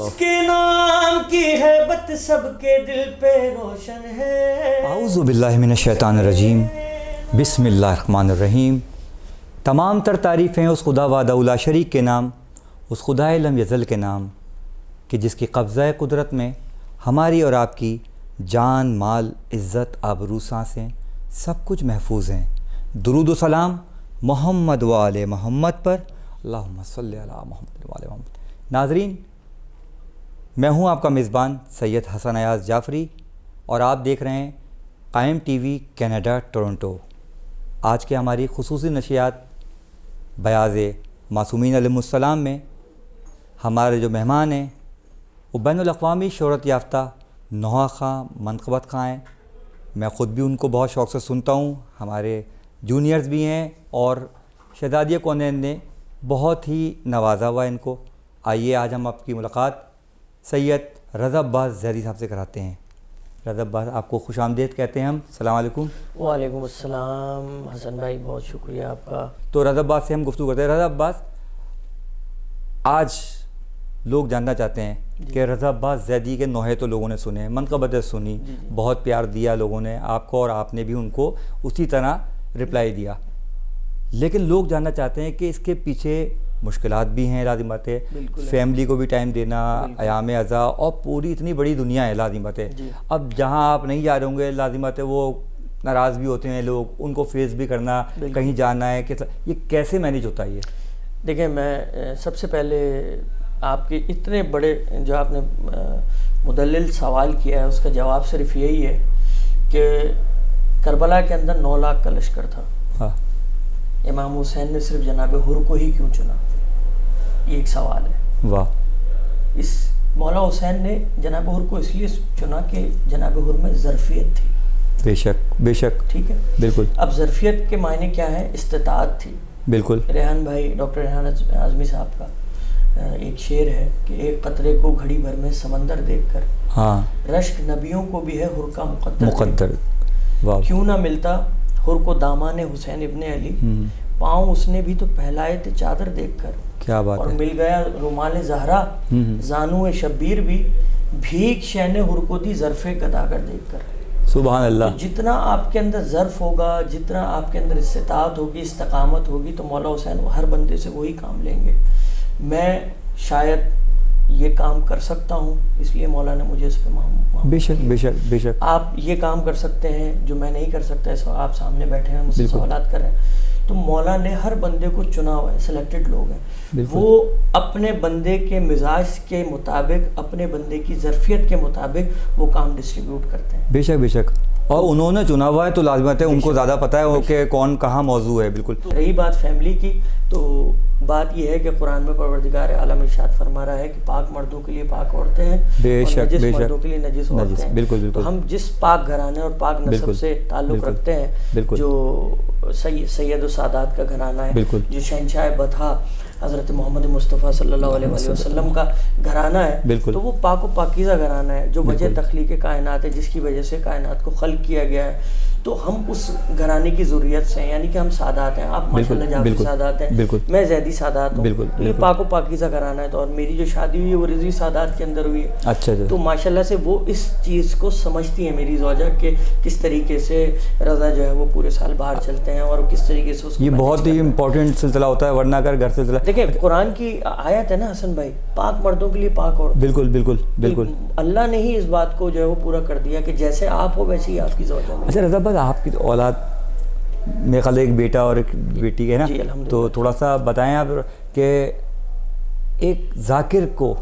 اس کے نام کی ہیبت سب کے دل پہ روشن ہے. اعوذ باللہ من الشیطان الرجیم. بسم اللہ الرحمن الرحیم. تمام تر تعریفیں اس خدا وحدہ لا شریک کے نام، اس خدائے لم یزل کے نام کہ جس کی قبضہ قدرت میں ہماری اور آپ کی جان، مال، عزت، آبرو، سانسیں سب کچھ محفوظ ہیں. درود و سلام محمد و آل محمد پر، اللہم صلی علی محمد و آل محمد. ناظرین، میں ہوں آپ کا میزبان سید حسن ایاز جعفری اور آپ دیکھ رہے ہیں قائم ٹی وی کینیڈا ٹورنٹو. آج کے ہماری خصوصی نشریات بیاض معصومین علیہم السلام میں ہمارے جو مہمان ہیں وہ بین الاقوامی شہرت یافتہ نوحہ خاں، منقبت خاں ہیں. میں خود بھی ان کو بہت شوق سے سنتا ہوں، ہمارے جونیئرز بھی ہیں اور شہزادیہ کونین نے بہت ہی نوازا ہوا ان کو. آئیے آج ہم آپ کی ملاقات سید رضا عباس زیدی صاحب سے کراتے ہیں. رضا عباس آپ کو خوش آمدید کہتے ہیں ہم. السلام علیکم. وعلیکم السلام حسن بھائی، بہت شکریہ آپ کا. تو رضا عباس سے ہم گفتگو کرتے ہیں. رضا عباس، آج لوگ جاننا چاہتے ہیں کہ رضا عباس زیدی کے نوحے تو لوگوں نے سنے، منقبتیں سنی، بہت پیار دیا لوگوں نے آپ کو اور آپ نے بھی ان کو اسی طرح رپلائی دیا، لیکن لوگ جاننا چاہتے ہیں کہ اس کے پیچھے مشکلات بھی ہیں، لازم بات ہے، فیملی کو بھی ٹائم دینا، ایام ازا اور پوری اتنی بڑی دنیا ہے، لازم بات ہے. اب جہاں آپ نہیں جا رہے ہوں گے، لازم بات ہے وہ ناراض بھی ہوتے ہیں لوگ، ان کو فیس بھی کرنا، کہیں جانا ہے، یہ کیسے مینیج ہوتا ہے؟ یہ دیکھیں، میں سب سے پہلے آپ کے اتنے بڑے جو آپ نے مدلل سوال کیا ہے اس کا جواب صرف یہی ہے کہ کربلا کے اندر 9 لاکھ کا لشکر تھا، امام حسین نے صرف جناب حر کو ہی کیوں چنا؟ یہ ایک سوال ہے. واہ. اس مولا حسین نے جناب حر کو اس لیے چنا کہ جناب حر میں ظرفیت تھی. بے شک، بے شک. ٹھیک ہے، بالکل. اب ظرفیت کے معنی کیا ہے؟ استطاعت تھی. بالکل. ریحان بھائی، ڈاکٹر ریحان اعظمی صاحب کا ایک شعر ہے کہ ایک قطرے کو گھڑی بھر میں سمندر دیکھ کر، ہاں، رشک نبیوں کو بھی ہے حر کا مقدر. واہ. کیوں نہ ملتا حر کو دامان حسین ابن علی، پاؤں اس نے بھی تو پھیلائے تھے چادر دیکھ کر. کیا بات ہے. اور مل گیا رومال زہرا، زانو شبیر بھی بھیک شین حر کو دی ظرف گداگر دیکھ کر. سبحان اللہ. جتنا آپ کے اندر ظرف ہوگا، جتنا آپ کے اندر استطاعت ہوگی، استقامت ہوگی، تو مولا حسین ہر بندے سے وہی کام لیں گے. میں شاید یہ کام کر سکتا ہوں، اس لیے مولا نے مجھے اس پہ بے شک، بے شک، بے شک. آپ یہ کام کر سکتے ہیں جو میں نہیں کر سکتا. اس وقت آپ سامنے بیٹھے ہیں، مجھ سے سوالات کر رہے ہیں، تو مولا نے ہر بندے کو چنا ہوا ہے. سلیکٹڈ لوگ ہیں، وہ اپنے بندے کے مزاج کے مطابق، اپنے بندے کی ظرفیت کے مطابق وہ کام ڈسٹریبیوٹ کرتے ہیں. بے شک، بے شک. اور انہوں نے چنا ہوا ہے تو لازمت ہے ان کو زیادہ پتہ ہے کہ کون کہاں موضوع ہے. بالکل. رہی بات فیملی کی، تو بات یہ ہے کہ قرآن میں پروردگار عالم ارشاد فرما رہا ہے کہ پاک مردوں کے لیے پاک عورتیں ہیں، بے شک، نجس مردوں کے لیے نجس عورتیں ہیں. بالکل، بالکل. تو ہم جس پاک گھرانے اور پاک نسب سے تعلق رکھتے ہیں، جو سید و سادات کا گھرانہ ہے، جو شہنشاہ بطحا حضرت محمد مصطفیٰ صلی اللہ علیہ وسلم کا گھرانہ ہے، تو وہ پاک و پاکیزہ گھرانہ ہے، جو وجہ تخلیق کائنات ہے، جس کی وجہ سے کائنات کو خلق کیا گیا ہے. تو ہم اس گھرانے کی ضروریت سے ہیں، یعنی کہ ہم سادات ہیں. آپ ماشاءاللہ جعفری سادات ہیں، میں زیدی سادات ہوں. تو یہ پاک و پاکیزہ گھرانہ ہے. تو اور میری جو شادی ہوئی ہے وہ رضوی سادات کے اندر ہوئی ہے. اچھا. تو ماشاءاللہ سے وہ اس چیز کو سمجھتی ہیں میری زوجہ کہ کس طریقے سے رضا جو ہے وہ پورے سال باہر چلتے ہیں اور کس طریقے سے اس کو. یہ بہت ہی امپورٹنٹ سلسلہ ہوتا ہے، ورنہ اگر گھر سلسلہ دیکھیں قرآن کی آیت ہے نا حسن بھائی، پاک مردوں کے لیے پاک عورت. بالکل، بالکل، بالکل. اللہ نے ہی اس بات کو جو ہے وہ پورا کر دیا کہ جیسے آپ ہو ویسے ہی آپ کی زوجہ. اچھا رضا بھائی، آپ کی اولاد میرے خیال ایک بیٹا اور ایک بیٹی ہے نا، تو تھوڑا سا بتائیں آپ کہ ایک ذاکر کو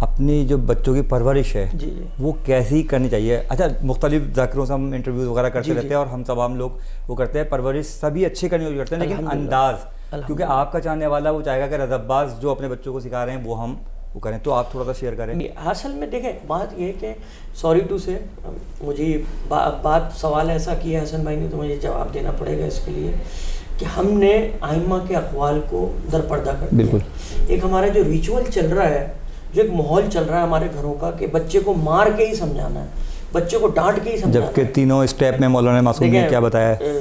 اپنی جو بچوں کی پرورش ہے وہ کیسی کرنی چاہیے؟ اچھا، مختلف ذاکروں سے ہم انٹرویوز وغیرہ کرتے رہتے ہیں اور ہم تمام لوگ وہ کرتے ہیں، پرورش سبھی اچھی کرنی کرتے ہیں، لیکن انداز، کیونکہ آپ کا چاہنے والا وہ چاہے گا کہ رضا عباس جو اپنے بچوں کو سکھا رہے ہیں وہ ہم وہ کریں. تو آپ تھوڑا سا شیئر کریں. اصل میں دیکھیں بات یہ کہ سوری ٹو سے مجھے بات سوال ایسا کیا حسن بھائی نے تو مجھے جواب دینا پڑے گا اس کے لیے کہ ہم نے آئمہ کے اقوال کو در پردہ کر دیا. بالکل. ایک ہمارا جو ریچول چل رہا ہے، جو ایک ماحول چل رہا ہے ہمارے گھروں کا کہ بچے کو مار کے ہی سمجھانا ہے، بچے کو ڈانٹ کے ہی سمجھانا ہے. جبکہ تینوں اسٹیپ میں مولانا معصوم نے کیا بتایا ہے؟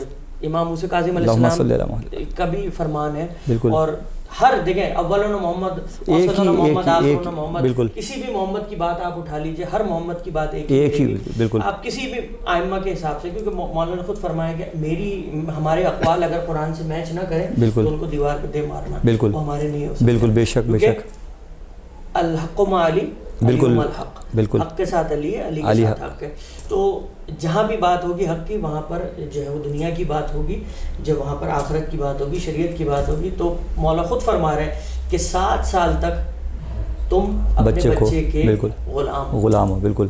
امام موسیٰ کاظم علیہ السلام کا بھی فرمان ہے اور ہر دیکھیں اولن محمد محمد آخرن محمد، کسی بھی محمد کی بات آپ اٹھا لیجئے، ہر محمد کی بات ایک ہی، بالکل آپ کسی بھی ائمہ کے حساب سے، کیونکہ مولانا نے خود فرمایا کہ ہمارے اقوال اگر قرآن سے میچ نہ کریں تو ان کو دیوار پہ دے مارنا، بالکل وہ ہمارے نہیں ہو سکتے، بالکل بے شک بے شک، الحق مع علی، بالکل الحق، بالکل، حق کے ساتھ علی ہے، علی کے ساتھ حق ہے. تو جہاں بھی بات ہوگی حق کی، وہاں پر جو ہے وہ دنیا کی بات ہوگی، جب وہاں پر آخرت کی بات ہوگی، شریعت کی بات ہوگی. تو مولا خود فرما رہے ہیں کہ 7 سال تک تم اپنے بچے کے غلام ہو. بالکل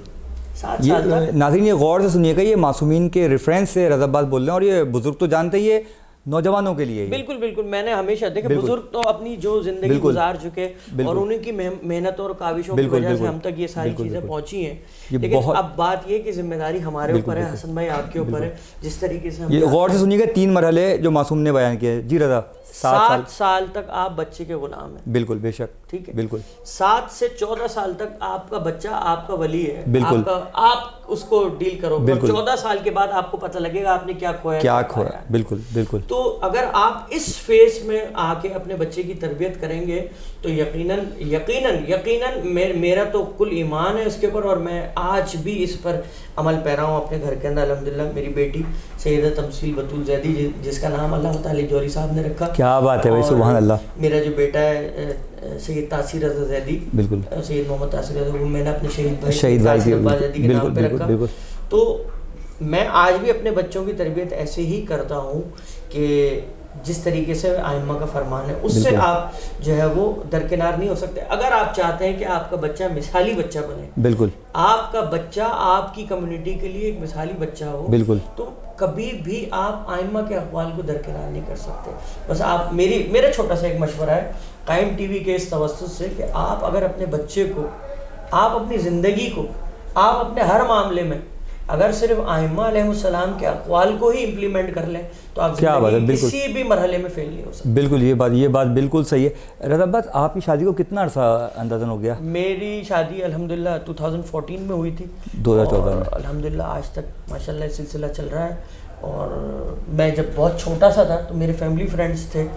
7 سال تک. ناظرین یہ غور سے سنیے گا، یہ معصومین کے ریفرنس سے رضا عباس بول رہے ہیں، اور یہ بزرگ تو جانتے ہی ہے، نوجوانوں کے لیے بالکل بالکل. میں نے ہمیشہ دیکھا بزرگ تو اپنی جو زندگی گزار چکے اور انہیں کی محنت اور کاوشوں کی وجہ سے ہم تک یہ ساری چیزیں پہنچی ہیں. لیکن اب بات یہ کہ ذمہ داری ہمارے اوپر ہے، حسن بھائی آپ کے اوپر ہے. جس طریقے سے یہ غور سے سنیے گا 3 مرحلے جو معصوم نے بیان کیے. جی رضا، 7 سال تک آپ بچے کے غلام ہیں. بالکل بے شک، ٹھیک ہے. بالکل 7 سے 14 سال تک آپ کا بچہ آپ کا ولی ہے، بالکل، آپ اس کو ڈیل کرو. 14 سال کے بعد آپ کو پتہ لگے گا آپ نے کیا کھویا. بالکل بالکل. تو اگر آپ اس فیز میں آ کے اپنے بچے کی تربیت کریں گے تو یقیناً یقیناً یقیناً میرا تو کل ایمان ہے اس کے اوپر، اور میں آج بھی اس پر عمل پیرا ہوں اپنے گھر کے اندر. الحمدللہ میری بیٹی سیدہ تمثیل بطول زیدی، جس کا نام اللہ تعالی جوہری صاحب نے رکھا. کیا بات ہے بھائی، سبحان اللہ. میرا جو بیٹا ہے سید تاثیر رضا زیدی، بالکل سید محمد تاثیر رضا، میں نے اپنے شہید بھائی زیدی کے نام پہ رکھا. تو میں آج بھی اپنے بچوں کی تربیت ایسے ہی کرتا ہوں کہ جس طریقے سے آئمہ کا فرمان ہے اس سے آپ جو ہے وہ درکنار نہیں ہو سکتے. اگر آپ چاہتے ہیں کہ آپ کا بچہ مثالی بچہ بنے، بالکل آپ کا بچہ آپ کی کمیونٹی کے لیے ایک مثالی بچہ ہو، بالکل، تو کبھی بھی آپ آئمہ کے اقوال کو درکنار نہیں کر سکتے. بس آپ میرا چھوٹا سا ایک مشورہ ہے قائم ٹی وی کے اس توسط سے کہ آپ اگر اپنے بچے کو، آپ اپنی زندگی کو، آپ اپنے ہر معاملے میں اگر صرف ائمہ علیہ السلام کے اقوال کو ہی امپلیمنٹ کر لیں تو آپ کسی بھی مرحلے میں فیل نہیں ہو سکتے. بالکل یہ بات بالکل صحیح ہے. رضا عباس آپ کی شادی کو کتنا عرصہ اندازن ہو گیا؟ میری شادی الحمدللہ 2014 میں ہوئی تھی، 2014 میں. الحمدللہ آج تک ماشاءاللہ یہ سلسلہ چل رہا ہے. اور میں جب بہت چھوٹا سا تھا تو میرے فیملی فرینڈس تھے،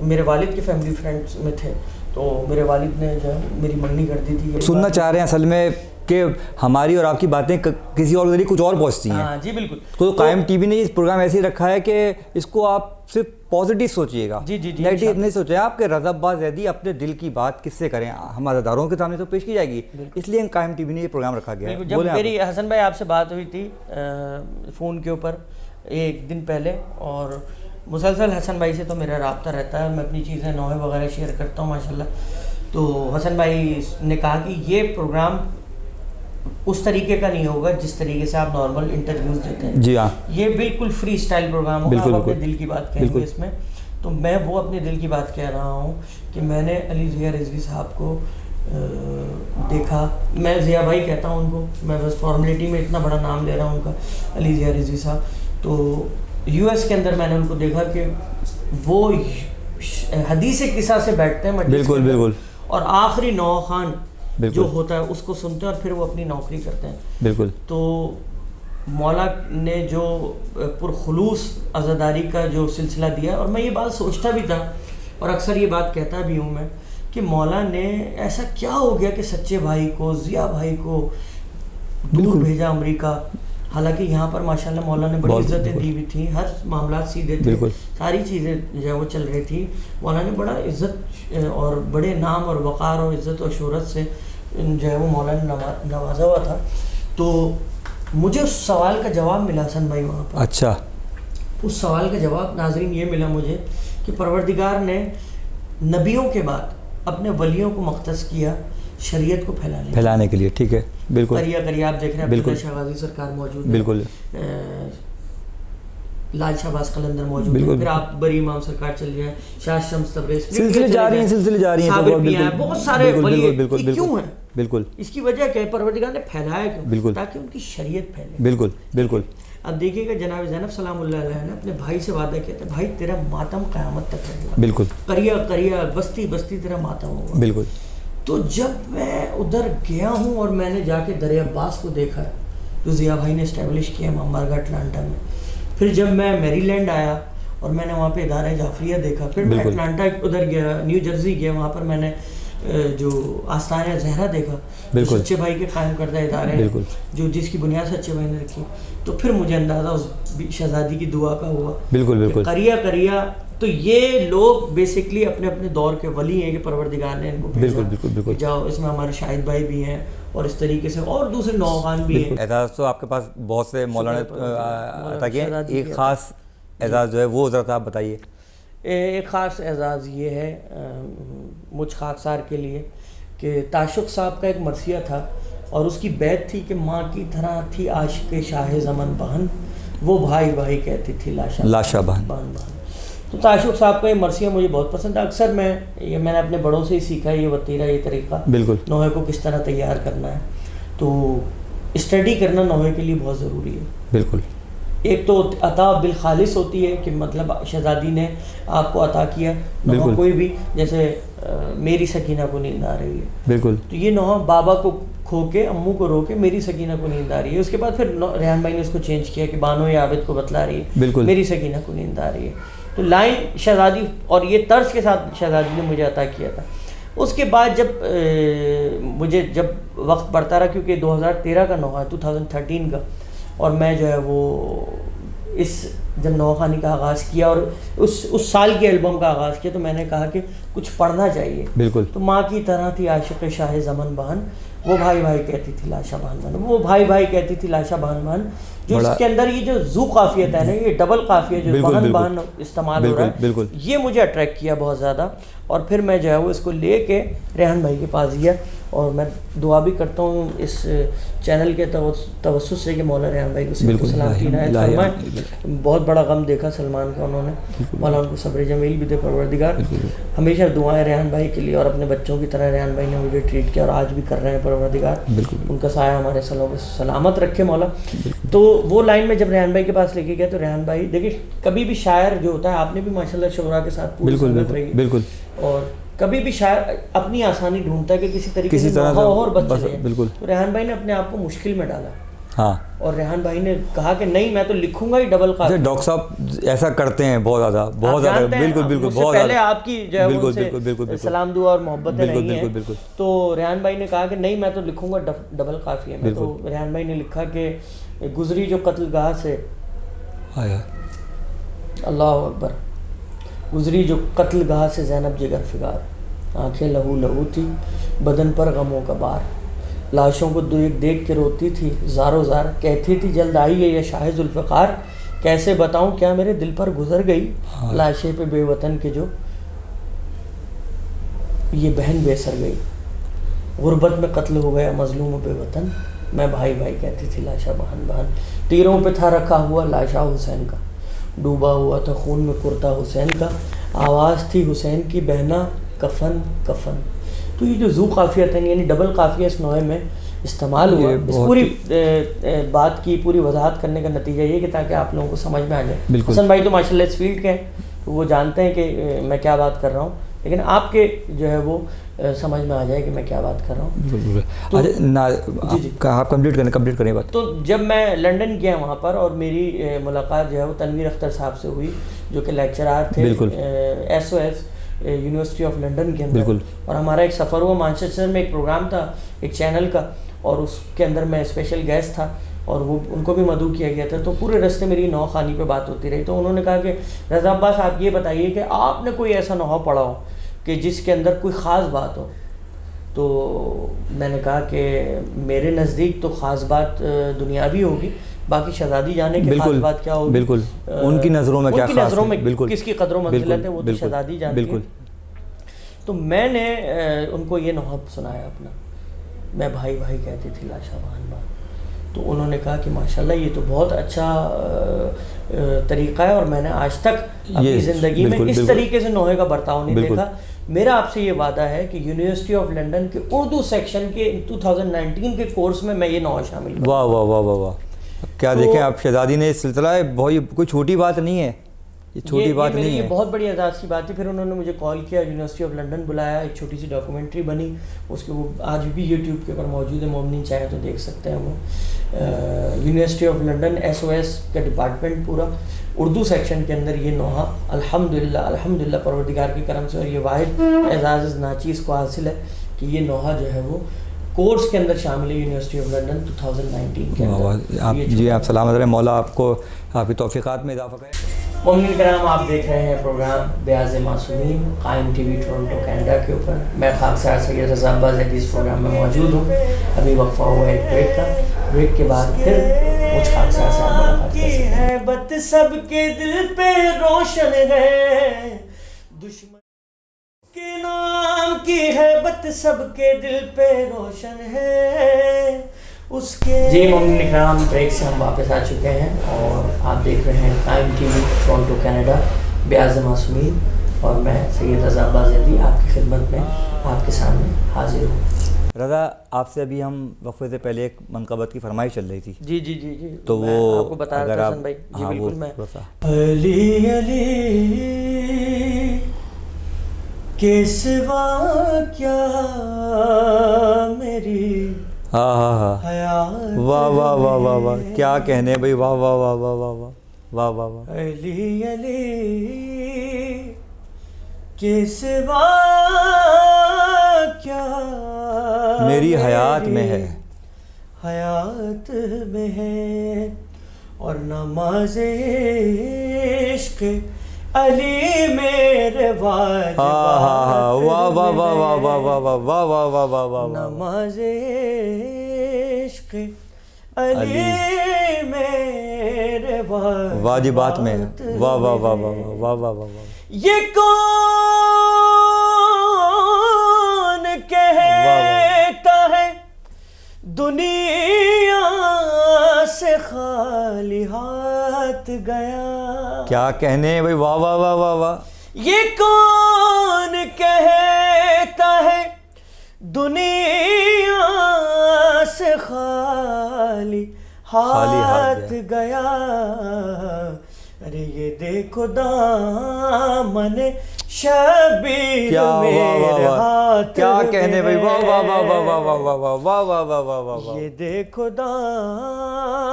میرے والد کے فیملی فرینڈس میں تھے، تو میرے والد نے جو ہے میری منگنی کر دی تھی. سننا چاہ رہے ہیں اصل میں کہ ہماری اور آپ کی باتیں کسی اور کے ذریعے کچھ اور پہنچتی ہیں. ہاں جی بالکل. تو قائم ٹی وی نے اس پروگرام ایسے ہی رکھا ہے کہ اس کو آپ صرف پازیٹیو سوچیے گا، نیگیٹو نہیں سوچیں آپ کہ رضا عباس زیدی اپنے دل کی بات کس سے کریں، ہم عزاداروں کے سامنے تو پیش کی جائے گی، اس لیے قائم ٹی وی نے یہ پروگرام رکھا گیا ہے. جب میری حسن بھائی آپ سے بات ہوئی تھی فون کے اوپر ایک دن پہلے، اور مسلسل حسن بھائی سے تو میرا رابطہ رہتا ہے، میں اپنی چیزیں نوحے وغیرہ شیئر کرتا ہوں ماشاءاللہ. تو حسن بھائی نے کہا کہ یہ پروگرام اس طریقے کا نہیں ہوگا جس طریقے سے آپ نارمل انٹرویوز دیتے ہیں. جی ہاں، یہ بالکل فری اسٹائل پروگرام ہوگا، آپ اپنے دل کی بات کہیں گے اس میں. تو میں وہ اپنے دل کی بات کہہ رہا ہوں کہ میں نے علی ضیاء رضوی صاحب کو دیکھا. میں ضیاء بھائی کہتا ہوں ان کو، میں بس فارمیلٹی میں اتنا بڑا نام لے رہا ہوں ان کا، علی ضیاء رضوی صاحب. تو یو ایس کے اندر میں نے ان کو دیکھا کہ وہ حدیث قصہ سے بیٹھتے ہیں، بالکل بالکل، اور آخری نوخان جو ہوتا ہے اس کو سنتے ہیں اور پھر وہ اپنی نوکری کرتے ہیں. بالکل. تو مولا نے جو پرخلوص عزاداری کا جو سلسلہ دیا، اور میں یہ بات سوچتا بھی تھا اور اکثر یہ بات کہتا بھی ہوں میں کہ مولا نے ایسا کیا ہو گیا کہ سچے بھائی کو، ضیاء بھائی کو دور بھیجا امریکہ. حالانکہ یہاں پر ماشاءاللہ مولا نے بڑی عزتیں دی ہوئی تھیں، ہر معاملات سیدھے تھے، ساری چیزیں جو ہے وہ چل رہی تھی. مولا نے بڑا عزت اور بڑے نام اور وقار اور عزت اور شہرت سے جو ہے وہ مولا نے نوازا ہوا تھا. تو مجھے اس سوال کا جواب ملا حسن بھائی وہاں پر. اچھا. اس سوال کا جواب ناظرین یہ ملا مجھے کہ پروردگار نے نبیوں کے بعد اپنے ولیوں کو مختص کیا شریعت کو پھیلانے کے لیے. ٹھیک ہے، بالکل. کریہ آپ دیکھ رہے ہیں عبداللہ شاہ غازی سرکار موجود ہیں، بالکل. لال شاہ باز قلندر موجود ہیں، پھر آپ بری امام سرکار چل جائیں، شاہ شمس تبریز، سلسلے جاری ہیں بہت سارے ولی. کیوں ہیں؟ بالکل. اس کی وجہ کیا ہے؟ پروردگار نے پھیلایا کیوں؟ بالکل، تاکہ ان کی شریعت پھیلے. بالکل بالکل. اب دیکھیے کہ جناب زینب سلام اللہ علیہ نے اپنے بھائی سے وعدہ کیا تھا، بھائی تیرا ماتم قیامت تک رہے گا. بالکل. قریہ بستی بستی تیرا ماتم ہوگا. بالکل. تو جب میں ادھر گیا ہوں اور میں نے جا کے دریا عباس کو دیکھا جو ضیاء بھائی نے اسٹیبلش کیا مامبارگا اٹلانٹا میں، پھر جب میں میری لینڈ آیا اور میں نے وہاں پہ ادارہ جعفریہ دیکھا. پھر میں اٹلانٹا ادھر گیا, نیو جرسی گیا, وہاں پر میں نے جو آستانہ زہرا دیکھا, سچے بھائی کے قائم کردہ ادارے ہیں جو جس کی بنیاد سچے بھائی نے رکھی. تو پھر مجھے اندازہ اس شہزادی کی دعا کا ہوا. بالکل کریا تو یہ لوگ بیسکلی اپنے اپنے دور کے ولی ہیں کہ پروردگار نے ان کو بھیجا. جاؤ, اس میں ہمارے شاہد بھائی بھی ہیں اور اس طریقے سے اور دوسرے نوخان بھی ہیں. اعزاز تو آپ کے پاس بہت سے مولانا عطا کیے, ایک خاص اعزاز جو ہے وہ ذرا آپ بتائیے. ایک خاص اعزاز یہ ہے مجھ خاکسار کے لیے کہ تاشق صاحب کا ایک مرثیہ تھا اور اس کی بیت تھی کہ ماں کی طرح تھی عاشق شاہ زمن بہن, وہ بھائی بھائی کہتی تھی لاشا بہن. تو تاشق صاحب کا یہ مرثیہ مجھے بہت پسند ہے. اکثر میں نے اپنے بڑوں سے ہی سیکھا یہ وتیرہ, یہ طریقہ نوحے کو کس طرح تیار کرنا ہے. تو اسٹڈی کرنا نوحے کے لیے بہت ضروری ہے. بالکل. ایک تو عطا بالخالص ہوتی ہے کہ مطلب شہزادی نے آپ کو عطا کیا نوحہ کوئی بھی, جیسے میری سکینہ کو نیند آ رہی ہے. بالکل. تو یہ نوحہ بابا کو کھو کے امو کو رو کے میری سکینہ کو نیند آ رہی ہے. اس کے بعد پھر ریحان بھائی نے اس کو چینج کیا کہ بانو عابد کو بتلا رہی ہے میری سکینہ کو نیند آ رہی ہے. تو لائن شہزادی اور یہ طرز کے ساتھ شہزادی نے مجھے عطا کیا تھا. اس کے بعد جب وقت بڑھتا رہا, کیونکہ 2013 کا نوحہ 2013 کا, اور میں جو ہے وہ جب نوحہ خوانی کا آغاز کیا اور اس سال کے البم کا آغاز کیا, تو میں نے کہا کہ کچھ پڑھنا چاہیے. بالکل. تو ماں کی طرح تھی عاشق شاہ زمن بہن, وہ بھائی بھائی کہتی تھی لاشا بہن بہن, وہ بھائی بھائی کہتی تھی لاشا بہن بہن. جو اس کے اندر یہ جو ذو قافیت ہے نا, یہ ڈبل قافیہ جو بہن بہن استعمال ہو رہا ہے, یہ مجھے اٹریکٹ کیا بہت زیادہ. اور پھر میں جو ہے وہ اس کو لے کے ریحان بھائی کے پاس گیا, اور میں دعا بھی کرتا ہوں اس چینل کے توسط سے کہ مولا ریحان بھائی کو سلامتی عنایت فرمائے. بہت بڑا غم دیکھا سلمان کا انہوں نے, مولا ان کو صبر جمیل بھی دے پروردگار. ہمیشہ دعائیں ریحان بھائی کے لیے, اور اپنے بچوں کی طرح ریحان بھائی نے مجھے ٹریٹ کیا اور آج بھی کر رہے ہیں پروردگار. ان کا سایہ ہمارے سلوں پہ سلامت رکھے مولا. تو وہ لائن میں جب ریحان بھائی کے پاس لے کے گیا, تو ریحان بھائی دیکھیں کبھی بھی شاعر جو ہوتا ہے, آپ نے بھی ماشاءاللہ شعراء کے ساتھ پوری سنت رہی, بالکل, اور کبھی بھی شاعر اپنی آسانی ڈھونڈتا ہے کہ کسی طریقے سے اور بچ جائے. بالکل. تو ریحان بھائی نے اپنے آپ کو مشکل میں ڈالا. ہاں. اور ریحان بھائی نے کہا کہ نہیں, میں تو لکھوں گا ہی ڈبل قافیہ. ڈاکٹر صاحب ایسا کرتے ہیں بہت زیادہ, بالکل, بہت پہلے آپ کی جو ہے سلام دعا اور محبتیں رہی ہیں. تو ریحان بھائی نے کہا کہ نہیں, میں تو لکھوں گا ڈبل قافیہ میں. تو ریحان بھائی نے لکھا کہ گزری جو قتل گاہ سے, اللہ اکبر, گزری جو قتل گاہ سے زینب جگر فگار, آنکھیں لہو لہو تھی بدن پر غموں کا بار, لاشوں کو دیکھ کے روتی تھی زارو زار, کہتی تھی جلد آئیے یہ شاہ ذوالفقار, کیسے بتاؤں کیا میرے دل پر گزر گئی, لاشیں پہ بے وطن کے جو یہ بہن بے سر گئی, غربت میں قتل ہو گیا مظلوم و بے وطن, میں بھائی بھائی کہتی تھی لاشا بہن بہن, تیروں پہ تھا رکھا ہوا لاشا حسین کا, ڈوبا ہوا تھا خون میں کرتا حسین کا, آواز تھی حسین کی بہنا کفن کفن. تو یہ جو ذو قافیت ہے یعنی ڈبل قافیہ اس نوعے میں استعمال ہوا. اس پوری بات کی پوری وضاحت کرنے کا نتیجہ یہ کہ تاکہ آپ لوگوں کو سمجھ میں آ جائے. حسن بھائی تو ماشاءاللہ اس فیلڈ کے ہیں, تو وہ جانتے ہیں کہ میں کیا بات کر رہا ہوں, لیکن آپ کے جو ہے وہ سمجھ میں آ جائے کہ میں کیا بات کر رہا ہوں. آپ کمپلیٹ کریں بات. تو جب میں لنڈن گیا وہاں پر, اور میری ملاقات جو ہے وہ تنویر اختر صاحب سے ہوئی جو کہ لیکچرار تھے SOS یونیورسٹی آف لنڈن کے اندر, اور ہمارا ایک سفر ہوا مانچسٹر میں, ایک پروگرام تھا ایک چینل کا, اور اس کے اندر میں اسپیشل گیسٹ تھا, اور وہ ان کو بھی مدعو کیا گیا تھا. تو پورے رستے میری نوحہ خوانی پہ بات ہوتی رہی. تو انہوں نے کہا کہ رضا عباس آپ یہ بتائیے کہ آپ نے کوئی ایسا نوحہ پڑھا ہو کہ جس کے اندر کوئی خاص بات ہو. تو میں نے کہا کہ میرے نزدیک تو خاص بات دنیاوی ہوگی, باقی شہزادی جانے کی خاص بات کیا ہوگی, بالکل ان کی نظروں میں کیا خاص ہے, بالکل کس کی قدر و منزلت ہے وہ تو شہزادی جانتی ہے. تو میں نے ان کو یہ نوحہ سنایا اپنا, میں بھائی بھائی کہتی تھی لاشا بہن بہن. تو انہوں نے کہا کہ ماشاءاللہ یہ تو بہت اچھا طریقہ ہے, اور میں نے آج تک اپنی زندگی میں اس طریقے سے نوحے کا برتاؤ نہیں دیکھا. میرا آپ سے یہ وعدہ ہے کہ یونیورسٹی آف لنڈن کے اردو سیکشن کے 2019 کے کورس میں یہ نوحہ شامل کروں. واہ واہ واہ واہ واہ, کیا دیکھیں آپ, شہزادی نے اس سلسلہ ہے, کوئی چھوٹی بات نہیں ہے. یہ چھوٹی بات نہیں ہے، بہت بڑی اعزاز کی بات ہے. پھر انہوں نے مجھے کال کیا، یونیورسٹی آف لنڈن بلایا، ایک چھوٹی سی ڈاکومنٹری بنی اس کے، وہ آج بھی یوٹیوب کے اوپر موجود ہے، مومنین چاہے تو دیکھ سکتے ہیں. وہ یونیورسٹی آف لنڈن SOS کا ڈپارٹمنٹ پورا اردو سیکشن کے اندر یہ نوحہ الحمدللہ پروردگار کے کرم سے، اور یہ واحد اعزاز ناچیز کو حاصل ہے کہ یہ نوحہ جو ہے وہ کورس کے اندر شامل ہے یونیورسٹی آف لنڈن 2019 کے اندر. جی آپ سلامت رہیں، مولا آپ کو آپ کی توفیقات میں اضافہ کریں. مومنین کرام، آپ دیکھ رہے ہیں پروگرام بیاض معصومین قائم ٹی وی ٹورنٹو کینیڈا کے اوپر. میں خاکسار سید رضا عباس زیدی اس پروگرام میں موجود ہوں. ابھی وقفہ ہوا ہے ایک بریک کا، بریک کے بعد پھر مجھ خاکسار سے ملاقات کی ہے. بت سب کے دل پہ روشن ہے، دشمن کے نام کی ہے بت سب کے دل پہ روشن ہے اس کے. جی مومنین اکرام، بریک سے ہم واپس آ چکے ہیں اور آپ دیکھ رہے ہیں قائم ٹی وی ٹورنٹو کینیڈا بیاض معصومین، اور میں سید رضا عباس زیدی آپ کی خدمت میں آپ کے سامنے حاضر ہوں. رضا، آپ سے ابھی ہم وقفے سے پہلے ایک منقبت کی فرمائش چل رہی تھی. جی جی جی جی تو میں وہ آپ کو بتا اگر رہا آپ تھا بھائی. جی بالکل. میں علی علی کے سوا کیا میری ہاں واہ واہ واہ واہ واہ، کیا کہنے بھائی، واہ واہ واہ واہ واہ واہ واہ واہ واہ. علی کے سوا کیا میری حیات میں ہے، حیات میں ہے، اور نماز عشق علی میرے واجبات واہ واہ واہ واہ واہ واہ واہ واہ واہ واہ واہ واہ. نماز عشق علی میرے واجبات میں، واہ واہ واہ واہ واہ واہ واہ. یہ کون کہتا ہے دنیا سے خالی ہاتھ گیا. کیا کہنے بھائی، واہ واہ واہ واہ واہ. یہ کون کہتا ہے دنیا سے خالی ہاتھ گیا. ارے یہ دیکھو دامن شبیر میرے ہاتھ، کیا کہنے بھائی، واہ واہ واہ واہ واہ واہ واہ واہ واہ واہ واہ. یہ دیکھو دامن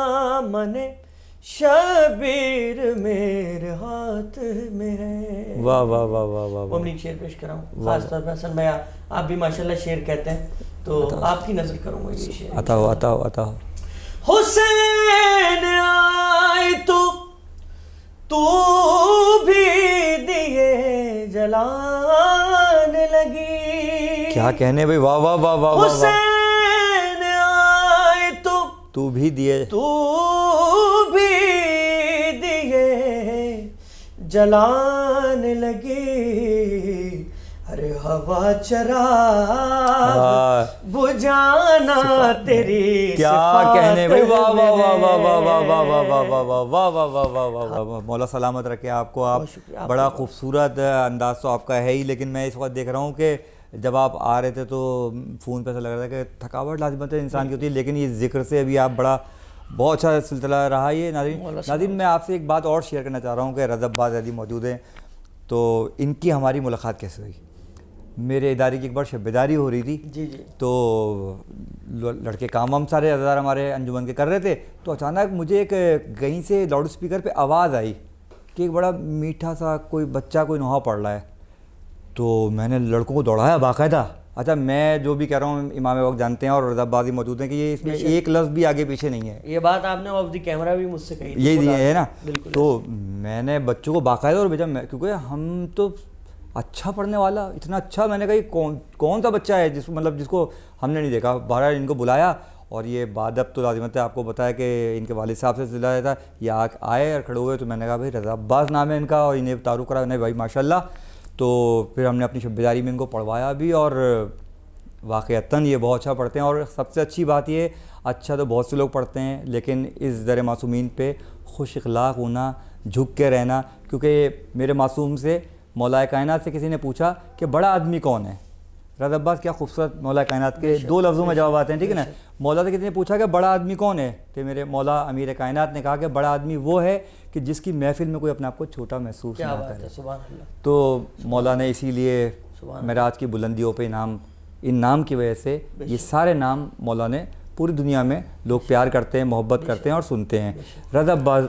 شبیر میرے ہاتھ میں ہے. واہ واہ واہ واہ واہ. مومنین شعر پیش کر رہا ہوں، خاص طور پر حسن بھائی آپ بھی ماشاءاللہ شعر کہتے ہیں، تو آپ کی نظر کروں گا یہ شعر. عطا ہو عطا ہو عطا ہو. حسین آئے تو بھی دیے جلانے لگی. کیا کہنے بھائی، واہ واہ واہ واہ. حسین آئے تو بھی دیے جلانے لگی. ارے ہوا چراغ بجھانا تیری کیا کہنے بھائی، واہ واہ واہ واہ واہ واہ واہ واہ واہ واہ واہ واہ واہ. مولا سلامت رکھے آپ کو. آپ بڑا خوبصورت انداز تو آپ کا ہے ہی، لیکن میں اس وقت دیکھ رہا ہوں کہ جب آپ آ رہے تھے تو فون پہ ایسا لگ رہا تھا کہ تھکاوٹ لازمت انسان کی ہوتی ہے، لیکن یہ ذکر سے ابھی آپ بڑا بہت اچھا سلسلہ رہا یہ. ناظرین میں آپ سے ایک بات اور شیئر کرنا چاہ رہا ہوں کہ رضا عباس زیدی موجود ہیں، تو ان کی ہماری ملاقات کیسے ہوئی. میرے ادارے کی ایک بار شب بیداری ہو رہی تھی. جی جی. تو لڑکے کام ہم سارے عزادار ہمارے انجمن کے کر رہے تھے، تو اچانک مجھے ایک کہیں سے لاؤڈ اسپیکر پہ آواز آئی کہ ایک بڑا میٹھا سا کوئی بچہ کوئی نوحہ پڑھ رہا ہے. تو میں نے لڑکوں کو دوڑایا باقاعدہ. اچھا میں جو بھی کہہ رہا ہوں امام وقت جانتے ہیں اور رضا عباس موجود ہیں کہ یہ اس میں ایک لفظ بھی آگے پیچھے نہیں ہے. یہ بات آپ نے آف دی کیمرہ بھی مجھ سے کہی، یہی ہے نا. تو میں نے بچوں کو باقاعدہ اور بھیجا، کیونکہ ہم تو اچھا پڑھنے والا اتنا اچھا، میں نے کہا کون سا بچہ ہے جس کو ہم نے نہیں دیکھا. بہرحال ان کو بلایا اور یہ بادب تو لازمت ہے، آپ کو بتایا کہ ان کے والد صاحب سے سلا تھا، یہ آئے اور کھڑے ہوئے. تو میں نے کہا بھائی رضا عباس نام ہے ان کا، اور انہیں تعارف کرا انہیں بھائی ماشاء اللہ. تو پھر ہم نے اپنی شب بیداری میں ان کو پڑھوایا بھی، اور واقعتاً یہ بہت اچھا پڑھتے ہیں. اور سب سے اچھی بات یہ، اچھا تو بہت سے لوگ پڑھتے ہیں، لیکن اس در معصومین پہ خوش اخلاق ہونا، جھک کے رہنا. کیونکہ میرے معصوم سے مولا کائنات سے کسی نے پوچھا کہ بڑا آدمی کون ہے، رضا عباس کیا خوبصورت مولا کائنات کے 2 لفظوں میں جواب آتے ہیں, ٹھیک ہے نا. مولا سے کسی نے پوچھا کہ بڑا آدمی کون ہے, تو میرے مولا امیر کائنات نے کہا کہ بڑا آدمی وہ ہے کہ جس کی محفل میں کوئی اپنے آپ کو چھوٹا محسوس نہ کرے. تو مولا نے اسی لیے معراج کی بلندیوں پہ ان نام کی وجہ سے یہ سارے نام مولا نے پوری دنیا میں لوگ پیار کرتے ہیں, محبت کرتے ہیں اور سنتے ہیں. رضا عباس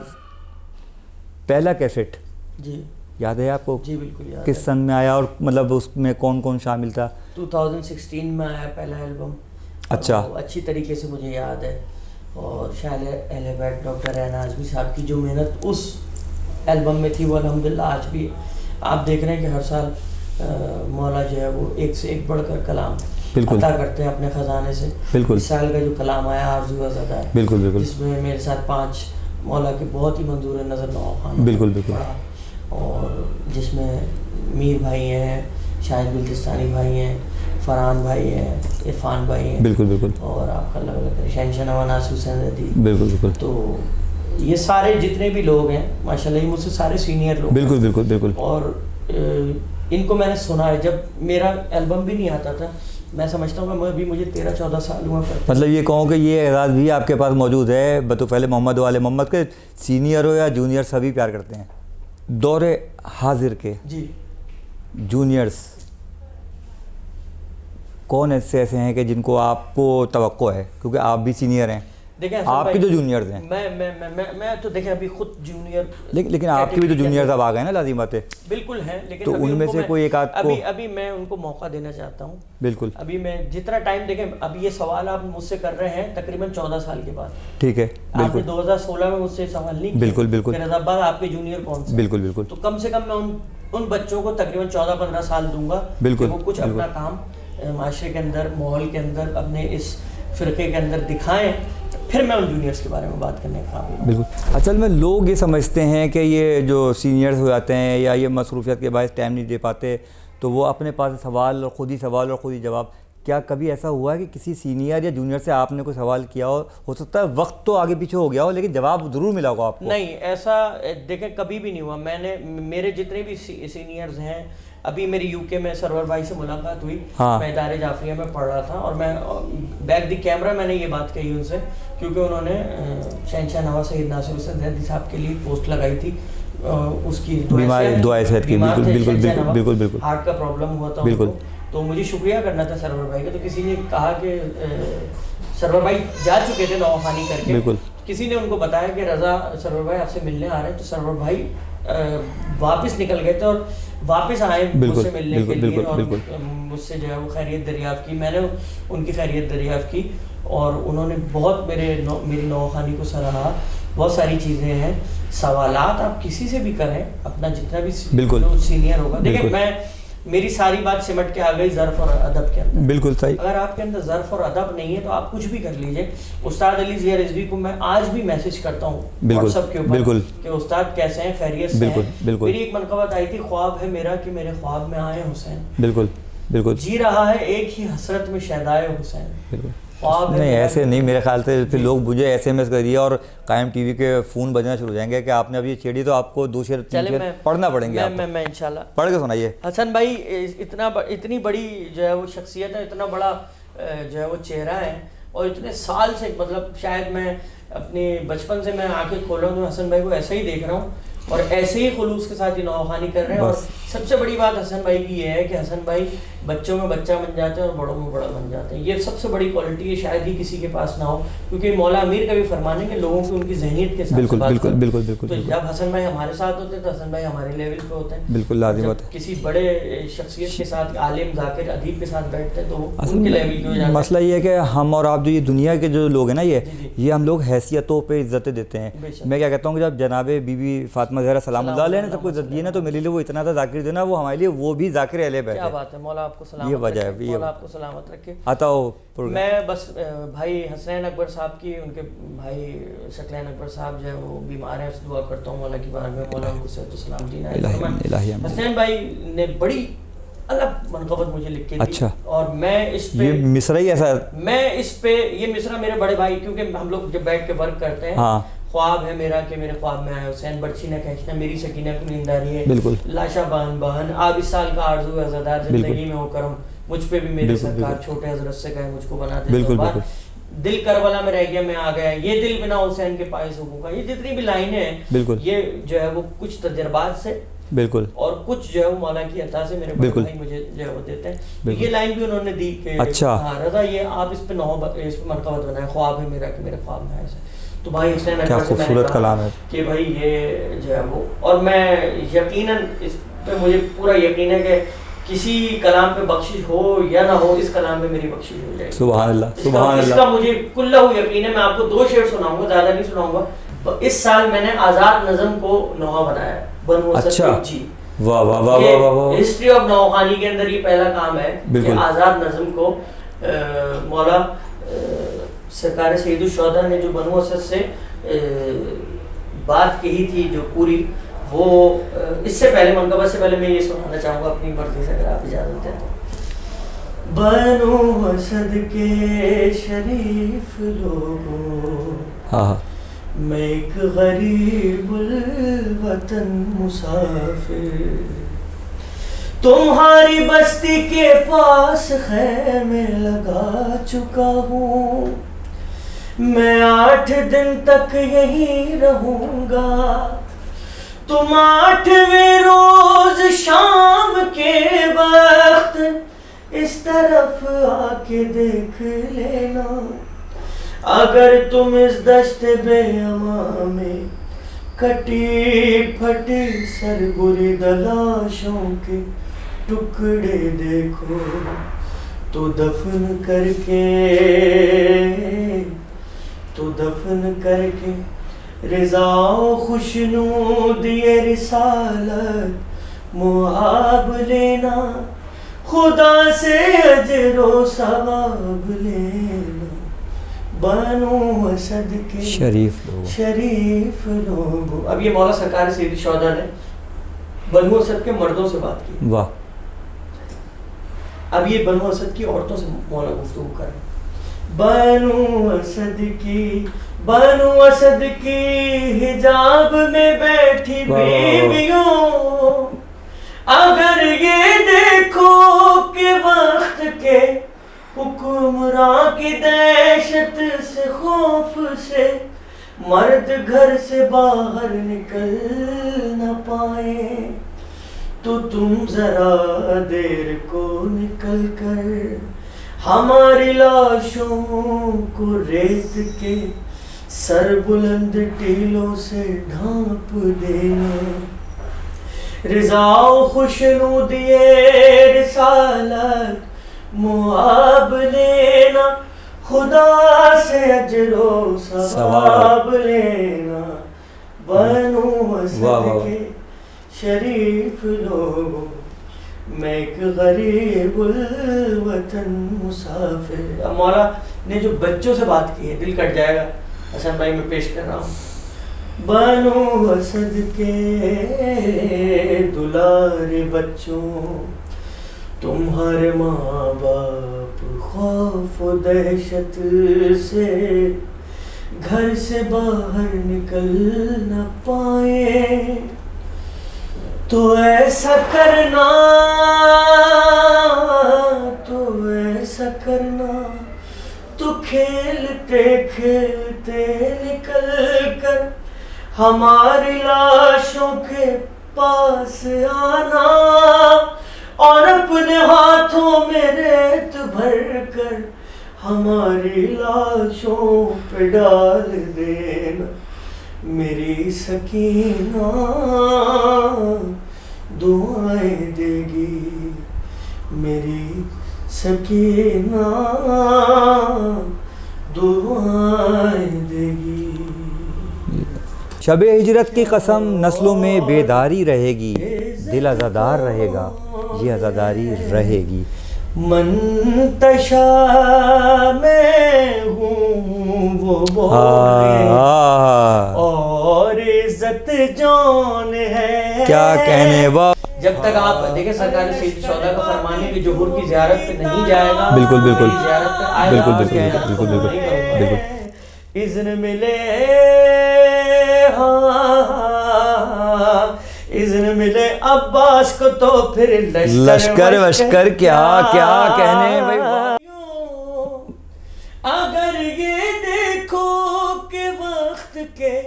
پہلا کیسٹ جی یاد ہے آپ کو؟ جی بالکل یاد. کس سن میں آیا اور مطلب اس میں کون کون شامل تھا؟ 2016 میں آیا پہلا البم. اچھا, اچھی طریقے سے مجھے یاد ہے. اور شاعر اہل بیت ڈاکٹر ریحان اعظمی صاحب کی جو محنت اس البم میں تھی وہ الحمدللہ آج بھی آپ دیکھ رہے ہیں کہ ہر سال مولا جو ہے وہ ایک سے ایک بڑھ کر کلام عطا کرتے ہیں اپنے خزانے سے. بالکل. اس سال کا جو کلام آیا آرزو ازادار, بالکل بالکل, جس میں میرے ساتھ 5 مولا کے بہت ہی منظور نظر نوخان, بالکل بالکل, اور جس میں میر بھائی ہیں, شاہد بلتستانی بھائی ہیں, فرحان بھائی ہیں, عرفان بھائی ہیں, بالکل بالکل, اور آپ کا الگ الگ شہنشاہ نواناس حسین ردی, بالکل بالکل. تو یہ سارے جتنے بھی لوگ ہیں ماشاءاللہ یہ مجھ سے سارے سینئر لوگ, بالکل بالکل بالکل. اور ان کو میں نے سنا ہے جب میرا البم بھی نہیں آتا تھا. میں سمجھتا ہوں کہ ابھی مجھے 13-14 سال ہوا کرتا. مطلب یہ کہوں کہ یہ اعزاز بھی آپ کے پاس موجود ہے بطوفیل محمد و آل محمد کے, سینئر ہو یا جونیئر سبھی پیار کرتے ہیں. دور حاضر کے جی جونیئرس کون ایسے ہیں کہ جن کو آپ کو توقع ہے, کیونکہ آپ بھی سینئر ہیں, دیکھیں آپ کے جو جونیئرز ہیں, میں تو دیکھیں ابھی خود جونیئر, لیکن آپ کے بھی جو جونیئرز اب آ گئے نا لازم بات ہے, بالکل ہیں, لیکن تو ان میں سے کوئی ایک آدھ کو ابھی میں ان کو موقع دینا چاہتا ہوں. بالکل. ابھی میں جتنا ٹائم دیکھیں, اب یہ سوال آپ مجھ سے کر رہے ہیں تقریباً 14 سال کے بعد, ٹھیک ہے, آپ نے 2016 میں مجھ سے سوال نہیں کیا, بالکل بالکل, رضا عباس آپ کے جونیئر کون سے, بالکل بالکل, تو کم سے کم میں ان بچوں کو تقریباً 14-15 سال دوں گا, بالکل, وہ کچھ اپنا کام معاشرے کے اندر, ماحول کے اندر, اپنے اس فرقے کے اندر دکھائیں, پھر میں ان جونیئرز کے بارے میں بات کرنے کا. بالکل. اصل میں لوگ یہ سمجھتے ہیں کہ یہ جو سینئرز ہو جاتے ہیں یا یہ مصروفیت کے باعث ٹائم نہیں دے پاتے تو وہ اپنے پاس سوال اور خود ہی جواب. کیا کبھی ایسا ہوا ہے کہ کسی سینئر یا جونیئر سے آپ نے کوئی سوال کیا ہو سکتا ہے وقت تو آگے پیچھے ہو گیا ہو لیکن جواب ضرور ملا ہوگا آپ کو؟ نہیں, ایسا دیکھیں کبھی بھی نہیں ہوا. میرے جتنے بھی سینئرز ہیں, ابھی میری یو کے میں سرور بھائی سے ملاقات ہوئی, میں ادارے جعفریہ میں پڑھ رہا تھا, اور میں بیک دی کیمرہ میں نے یہ بات کہی ان سے, کیونکہ انہوں نے شہنشاہ نواز سید ناصر حسین ردی صاحب کے لیے پوسٹ لگائی تھی, اس کی دعائیں صحت کی, بالکل بالکل, ہارٹ کا پرابلم ہوا تھا, بالکل. تو مجھے شکریہ کرنا تھا سرور بھائی کا, تو کسی نے کہا کہ سرور بھائی جا چکے تھے نوخانی کر کے, بالکل, کسی نے ان کو بتایا کہ رضا سرور بھائی آپ سے ملنے آ رہے ہیں, تو سرور بھائی واپس نکل گئے تھے اور واپس آئے مجھ سے ملنے کے لیے, اور مجھ سے جو ہے وہ خیریت دریافت کی, میں نے ان کی خیریت دریافت کی, اور انہوں نے بہت میری نوخانی کو سراہا. بہت ساری چیزیں ہیں, سوالات آپ کسی سے بھی کریں, اپنا جتنا بھی سینئر ہوگا. دیکھیں میں میری ساری بات سمٹ کے آ گئی ظرف اور ادب کے اندر, بالکل صحیح. اگر آپ کے اندر ظرف اور ادب نہیں ہے تو آپ کچھ بھی کر لیجئے. استاد علی ضیاء رضوی کو میں آج بھی میسج کرتا ہوں واٹس ایپ کے اوپر کہ استاد کیسے ہیں, خیریت سے ہیں. میری ایک منقبت آئی تھی, خواب ہے میرا کہ میرے خواب میں آئے حسین, بالکل بالکل, جی رہا ہے ایک ہی حسرت میں شیدائے حسین. بالکل نہیں ایسے نہیں, میرے خیال سے پھر لوگ مجھے ایس ایم ایس کریے اور قائم ٹی وی کے فون بجنا شروع ہو جائیں گے کہ آپ نے ابھی چھیڑی تو آپ کو 2 شعر 3 شعر پڑھنا پڑیں گے. میں انشاءاللہ پڑھ کے سنائیے. حسن بھائی اتنی بڑی جو ہے وہ شخصیت ہے, اتنا بڑا جو ہے وہ چہرہ ہے, اور اتنے سال سے, مطلب شاید میں اپنے بچپن سے میں آنکھیں کھولا ہوں تو حسن بھائی کو ایسے ہی دیکھ رہا ہوں, اور ایسے ہی خلوص کے ساتھ یہ نوخانی کر رہے ہیں. اور سب سے بڑی بات حسن بھائی کی یہ ہے کہ حسن بھائی بچوں میں بچہ بن جاتے ہیں اور بڑوں میں بڑا بن جاتے ہیں. یہ سب سے بڑی کوالٹی ہے, شاید ہی کسی کے پاس نہ ہو, کیونکہ مولا امیر کا بھی فرمان ہے کہ لوگوں کی ان کی ذہنیت کے ساتھ بالکل بالکل بالکل بالکل. تو جب حسن بھائی ہمارے ساتھ ہوتے ہیں تو حسن بھائی ہمارے لیول پہ ہوتے ہیں, بالکل لازم بات ہے. کسی بڑے شخصیت کے ساتھ, عالم, ذاکر, ادیب کے ساتھ بیٹھتے ہیں تو ان کے لیول پہ ہو جاتے ہیں. مسئلہ یہ ہے کہ ہم اور آپ جو یہ دنیا کے جو لوگ ہیں نا, یہ ہم لوگ حیثیتوں پہ عزتیں دیتے ہیں. میں کیا کہتا ہوں کہ جب جناب بی بی فاطمہ زہرا سلام اللہ علیہ نے سب کو عزت دی نا, تو میرے لیے وہ اتنا تھا ذاکر دینا, وہ ہمارے لیے وہ بھی ذاکر اہل بیت ہے. کیا بات ہے, مولا آپ کو سلامت, یہ وجہ ہے, مولا آپ کو سلامت رکھے. آتا ہو میں بس بھائی حسنین اکبر صاحب کی, ان کے بھائی شکلین اکبر صاحب جو ہے وہ بیمار ہیں, دعا کرتا ہوں مولا کی بارگاہ میں, مولا ان کو صحت و سلام دینا. حسنین بھائی نے بڑی الگ منقبت مجھے لکھ کے دی. اچھا. اور میں اس پہ یہ مصرع ہی ایسا, میں اس پہ یہ مصرع میرے بڑے بھائی, کیونکہ ہم لوگ جب بیٹھ کے ورک کرتے ہیں, خواب ہے میرا کہ میرے خواب میں آئے حسین, برچھی نہ کھینچنا میری سکینہ کو نیند آ رہی ہے, بالکل, لاشا بہن بہن, آب اس سال کا آرزو عزادار, زندگی میں ہو کرم مجھ پہ بھی میرے سرکار چھوٹے حضرت سے کہے مجھ کو بنا دے. بالکل بالکل. دل کربلا میں رہ گیا میں آ گیا, یہ دل بنا حسین کے پائے سکوں گا, یہ جتنی بھی لائنیں ہیں بالکل یہ جو ہے وہ کچھ تجربات سے بالکل اور کچھ جو ہے وہ مولا کی عطا سے میرے بڑے بھائی مجھے جو ہے وہ دیتے ہیں. یہ لائن بھی انہوں نے دی کہ ہاں رضا یہ آپ اس پہ مرتبت بنائیں, خواب ہے میرا کہ میرے خواب میں ایسے. تو بھائی حسین کیا خوبصورت کلام ہے کہ بھائی یہ جو ہے وہ, اور میں یقیناً اس پہ مجھے پورا یقین ہے کہ کسی کلام پہ بخشش ہو یا نہ ہو, اس کلام پہ میری بخشش ہو جائے. سبحان اللہ سبحان اللہ. اس کا مجھے کلہ یقین ہے. میں آپ کو 2 شعر سناؤں گا, زیادہ نہیں سناؤں گا. اس سال میں نے آزاد نظم کو نوحہ بنایا ہے بنو اسد جی. واہ واہ واہ واہ واہ. ہسٹری آف نوخانی کے اندر یہ پہلا کام ہے کہ آزاد نظم کو مولا سرکار سید الشہداء نے جو بنو اسد سے بات کہی تھی جو پوری, وہ اس سے پہلے منقبت سے پہلے میں یہ سنانا چاہوں گا اپنی مرضی سے اگر آپ اجازت دیں تو. بنو اسد کے شریف لوگوں میں ایک غریب الوطن مسافر, تمہاری بستی کے پاس خیمے لگا چکا ہوں, میں 8 دن تک یہیں رہوں گا. تم 8ویں روز شام کے وقت اس طرف آ کے دیکھ لینا, اگر تم اس دشت بے امان میں کٹی پھٹی سربری لاشوں کے ٹکڑے دیکھو تو دفن کر کے رضا و خوشنود یہ رسالت محاب لینا, خدا سے اجر و ثواب لینا. بنو اسد کے شریف لوگوں. اب یہ مولا سرکار سید الشہداء نے بنو اسد کے مردوں سے بات کی. واہ. اب یہ بنو اسد کی عورتوں سے مولا گفتگو کر رہے. بنو اسد کی حجاب میں بیٹھی بیویوں, اگر یہ دیکھو کہ وقت کے حکمراں کی دہشت سے خوف سے مرد گھر سے باہر نکل نہ پائے, تو تم ذرا دیر کو نکل کر ہماری لاشوں کو ریت کے سر بلند ٹیلوں سے ڈھانپ دینا. رضا و خوشنود یہ رسالت محاب لینا, خدا سے اجر و ثواب لینا. بنو اسد کے شریف لوگوں میں ایک غریب الوطن مسافر. مولا نے جو بچوں سے بات کی ہے, دل کٹ جائے گا حسن بھائی, میں پیش کر رہا ہوں. بنو اسد کے دلار بچوں, تمہارے ماں باپ خوف و دہشت سے گھر سے باہر نکل نہ پائے, تو ایسا کرنا تو کھیلتے کھیلتے نکل کر ہماری لاشوں کے پاس آنا, اور اپنے ہاتھوں میں ریت بھر کر ہماری لاشوں پہ ڈال دینا. میری سکینہ دعائیں دے گی, میری سکینہ دعائیں دے گی. شب ہجرت کی قسم نسلوں میں بیداری رہے گی, دل عزادار رہے گا, یہ عزاداری رہے گی. منتشا میں ہوں وہ بولے اور عزت جان ہے. کیا کہنے با. جب تک آپ دیکھیں سرکار سید الشہداء کا فرمان ہے کہ جو حور کی زیارت پہ نہیں جائے گا, بالکل بالکل زیارت پہ آئے گا, بالکل بالکل بالکل اذن ملے اذن ملے عباس کو تو پھر لشکر وشکر کیا کہنے بھائی. اگر یہ دیکھو کہ وقت کے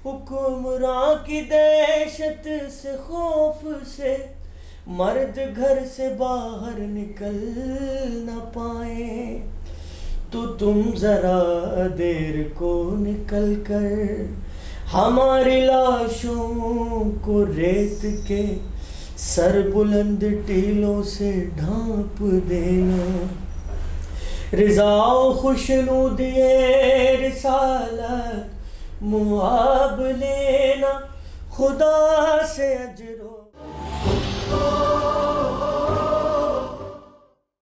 حکمراں کی دہشت سے خوف سے مرد گھر سے باہر نکل نہ پائیں تو تم ذرا دیر کو نکل کر ہماری لاشوں کو ریت کے سر بلند ٹیلوں سے ڈھانپ دینا. رضا و خوشنودی رسالت معاب لینا خدا سے اجر و